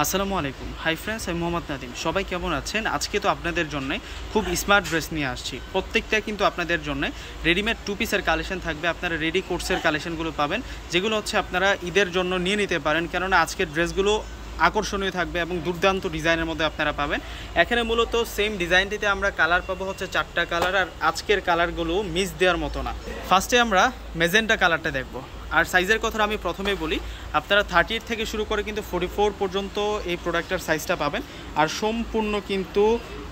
আসসালামু আলাইকুম। Hi friends, আমি মোহাম্মদ নাদিম। সবাই কেমন আছেন? আজকে তো আপনাদের জন্য খুব স্মার্ট ড্রেস নিয়ে আসছি। প্রত্যেকটা কিন্তু আপনাদের জন্য রেডিমেড টু পিসের কালেকশন থাকবে। আপনারা রেডি কোর্সের কালেকশনগুলো পাবেন, যেগুলো হচ্ছে আপনারা ঈদের জন্য নিয়ে নিতে পারেন, কেননা আজকের ড্রেসগুলো আকর্ষণীয় থাকবে এবং দুর্দান্ত ডিজাইনের মধ্যে আপনারা পাবেন। এখানে মূলত সেম ডিজাইনটিতে আমরা কালার পাবো হচ্ছে 4টা কালার, আর আজকের কালারগুলো মিস দেওয়ার মতো না। ফার্স্টে আমরা মেজেন্টা কালারটা দেখব। আর সাইজের কথা আমি প্রথমেই বলি, আপনারা 38 থেকে শুরু করে কিন্তু 44 পর্যন্ত এই প্রোডাক্টের সাইজটা পাবেন। আর সম্পূর্ণ কিন্তু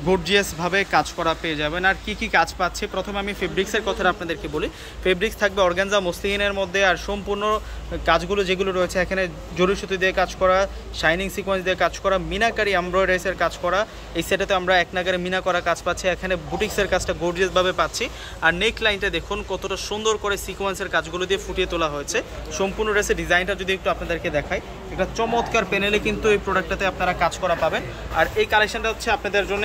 গর্জিয়াসভাবে কাজ করা পেয়ে যাবেন। আর কি কি কাজ পাচ্ছে, প্রথমে আমি ফেব্রিক্সের কথাটা আপনাদেরকে বলি। ফেব্রিক্স থাকবে অর্গানজা মসলিনের মধ্যে, আর সম্পূর্ণ কাজগুলো যেগুলো রয়েছে এখানে জরি সুতি দিয়ে কাজ করা, শাইনিং সিকোয়েন্স দিয়ে কাজ করা, মিনাকারি এমব্রয়ডারিসের কাজ করা। এই সেটাতে আমরা এক নাগারে মিনা করা কাজ পাচ্ছি, এখানে বুটিক্সের কাজটা গর্জিয়াসভাবে পাচ্ছি। আর নেক লাইনটা দেখুন কতটা সুন্দর করে সিকোয়েন্সের কাজগুলো দিয়ে ফুটিয়ে তোলা হয়েছে। সম্পূর্ণ ড্রেসের ডিজাইনটা যদি একটু আপনাদেরকে দেখাই, একটা চমৎকার প্যানেলে কিন্তু এই প্রোডাক্টটাতে আপনারা কাজ করা পাবেন। আর এই কালেকশনটা হচ্ছে আপনাদের জন্য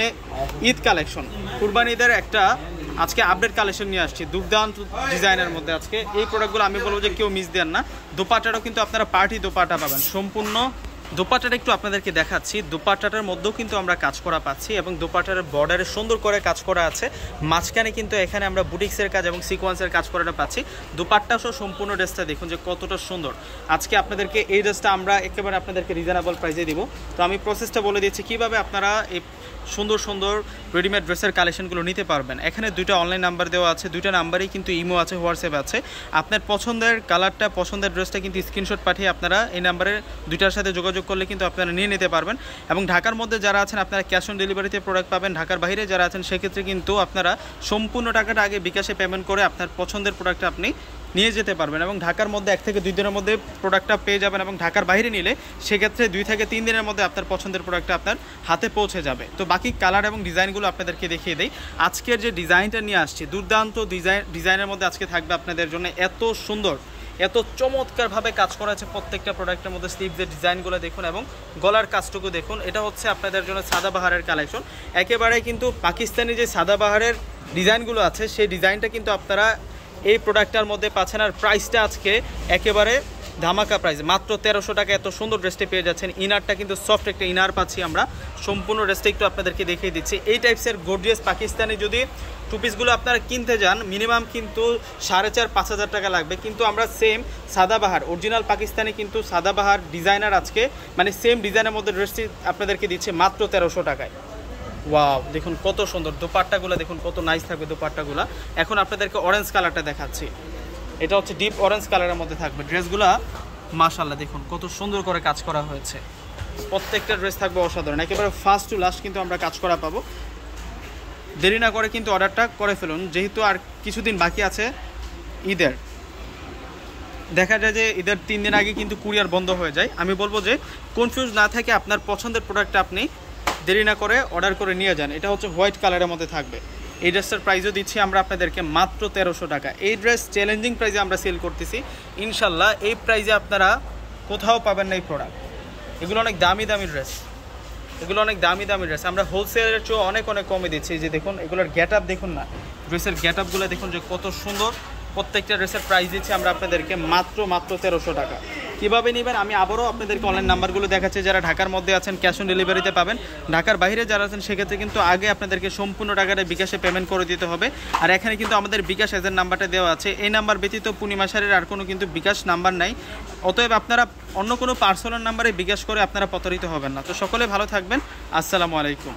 ঈদ কালেকশন, কুরবানি ঈদের একটা আজকে আপডেট কালেকশন নিয়ে আসছি দুর্দান্ত ডিজাইনের মধ্যে। আজকে এই প্রোডাক্টগুলো আমি বলবো যে কেউ মিস দেন না। দোপাট্টাটাও কিন্তু আপনারা পার্টি দোপাট্টা পাবেন। সম্পূর্ণ দোপাট্টাটা একটু আপনাদেরকে দেখাচ্ছি। দোপাট্টাটার মধ্যেও কিন্তু আমরা কাজ করা পাচ্ছি এবং দোপাট্টার বর্ডারে সুন্দর করে কাজ করা আছে। মাঝখানে কিন্তু এখানে আমরা বুটিক্সের কাজ এবং সিকোয়েন্সের কাজ করাটা পাচ্ছি। দোপাট্টা সহ সম্পূর্ণ ড্রেসটা দেখুন যে কতটা সুন্দর। আজকে আপনাদেরকে এই ড্রেসটা আমরা একেবারে আপনাদেরকে রিজনেবল প্রাইসে দিব। তো আমি প্রসেসটা বলে দিচ্ছি কীভাবে আপনারা এই সুন্দর সুন্দর রেডিমেড ড্রেসের কালেকশনগুলো নিতে পারবেন। এখানে দুইটা অনলাইন নাম্বার দেওয়া আছে, দুইটা নাম্বারেই কিন্তু ইমো আছে, হোয়াটসঅ্যাপ আছে। আপনার পছন্দের কালারটা, পছন্দের ড্রেসটা কিন্তু স্ক্রিনশট পাঠিয়ে আপনারা এই নাম্বারে দুইটার সাথে যোগাযোগ করলে কিন্তু আপনারা নিয়ে নিতে পারবেন। এবং ঢাকার মধ্যে যারা আছেন আপনারা ক্যাশ অন ডেলিভারিতে প্রোডাক্ট পাবেন। ঢাকার বাইরে যারা আছেন সেক্ষেত্রে কিন্তু আপনারা সম্পূর্ণ টাকাটা আগে বিকাশে পেমেন্ট করে আপনার পছন্দের প্রোডাক্টটা আপনি নিয়ে যেতে পারবেন। এবং ঢাকার মধ্যে 1 থেকে 2 দিনের মধ্যে প্রোডাক্টটা পেয়ে যাবেন, এবং ঢাকার বাইরে নিলে সেক্ষেত্রে 2 থেকে 3 দিনের মধ্যে আপনার পছন্দের প্রোডাক্টটা আপনার হাতে পৌঁছে যাবে। তো বাকি কালার এবং ডিজাইনগুলো আপনাদেরকে দেখিয়ে দেই। আজকের যে ডিজাইনটা নিয়ে আসছি, দুর্দান্ত ডিজাইনের মধ্যে আজকে থাকবে আপনাদের জন্য এত সুন্দর, এত চমৎকারভাবে কাজ করা আছে প্রত্যেকটা প্রোডাক্টের মধ্যে। স্লিভসের ডিজাইনগুলো দেখুন এবং গলার কাজটুকু দেখুন। এটা হচ্ছে আপনাদের জন্য সাদাবাহারের কালেকশন। একেবারে কিন্তু পাকিস্তানি যে সাদাবাহারের ডিজাইনগুলো আছে সেই ডিজাইনটা কিন্তু আপনারা এই প্রোডাক্টটার মধ্যে পাচ্ছেন। আর প্রাইসটা আজকে একেবারে ধামাকা প্রাইস, মাত্র 1300 টাকা এত সুন্দর ড্রেসটা পেয়ে যাচ্ছেন। ইনারটা কিন্তু সফট একটা ইনার পাচ্ছি আমরা। সম্পূর্ণ ড্রেসটা একটু আপনাদেরকে দেখিয়ে দিচ্ছি। এই টাইপসের গর্জিয়াস পাকিস্তানি যদি টু পিসগুলো আপনারা কিনতে যান মিনিমাম কিন্তু 4500-5000 টাকা লাগবে। কিন্তু আমরা সেম সাদাবাহার অরিজিনাল পাকিস্তানি কিন্তু সাদাবাহার ডিজাইনার আজকে মানে সেম ডিজাইনের মধ্যে ড্রেসটি আপনাদেরকে দিচ্ছে মাত্র 1300 টাকায়। ওয়াও, দেখুন কত সুন্দর দোপাট্টাগুলো, দেখুন কত নাইস থাকবে দোপাট্টাগুলো। এখন আপনাদেরকে অরেঞ্জ কালারটা দেখাচ্ছি। এটা হচ্ছে ডিপ অরেঞ্জ কালারের মধ্যে থাকবে ড্রেসগুলো। মাশাআল্লাহ, দেখুন কত সুন্দর করে কাজ করা হয়েছে। প্রত্যেকটা ড্রেস থাকবে অসাধারণ, একেবারে ফার্স্ট টু লাস্ট কিন্তু আমরা কাজ করা পাবো। দেরি না করে কিন্তু অর্ডারটা করে ফেলুন, যেহেতু আর কিছুদিন বাকি আছে ঈদের। দেখা যায় যে ঈদের 3 দিন আগে কিন্তু কুরিয়ার বন্ধ হয়ে যায়। আমি বলবো যে কনফিউজ না থেকে আপনার পছন্দের প্রোডাক্টটা আপনি দেরি না করে অর্ডার করে নিয়ে যান। এটা হচ্ছে হোয়াইট কালারের মধ্যে থাকবে। এই ড্রেসটার প্রাইসও দিচ্ছি আমরা আপনাদেরকে মাত্র 1300 টাকা। এই ড্রেস চ্যালেঞ্জিং প্রাইসে আমরা সেল করতেছি ইনশাল্লাহ। এই প্রাইসে আপনারা কোথাও পাবেন না এই প্রোডাক্ট। এগুলো অনেক দামি দামি ড্রেস, এগুলো অনেক দামি দামি ড্রেস। আমরা হোলসেলের চেয়েও অনেক অনেক কমে দিচ্ছি। যে দেখুন এগুলোর গেট আপ দেখুন না, ড্রেসের গেট আপগুলো দেখুন যে কত সুন্দর। প্রত্যেকটা ড্রেসের প্রাইস দিচ্ছি আমরা আপনাদেরকে মাত্র 1300 টাকা। কীভাবে নেবেন আমি আবারও আপনাদেরকে অনলাইন নাম্বারগুলো দেখাচ্ছি। যারা ঢাকার মধ্যে আছেন ক্যাশ অন ডেলিভারিতে পাবেন। ঢাকার বাইরে যারা আছেন সেক্ষেত্রে কিন্তু আগে আপনাদেরকে সম্পূর্ণ টাকাটা বিকাশে পেমেন্ট করে দিতে হবে। আর এখানে কিন্তু আমাদের বিকাশ এজেন্ট নাম্বারটা দেওয়া আছে। এই নাম্বার ব্যতীত পূর্ণিমা শাড়ির আর কোনো কিন্তু বিকাশ নাম্বার নাই। অতএব আপনারা অন্য কোনো পার্সোনাল নাম্বারে বিকাশ করে আপনারা প্রতারিত হবেন না। তো সকলে ভালো থাকবেন। আসসালামু আলাইকুম।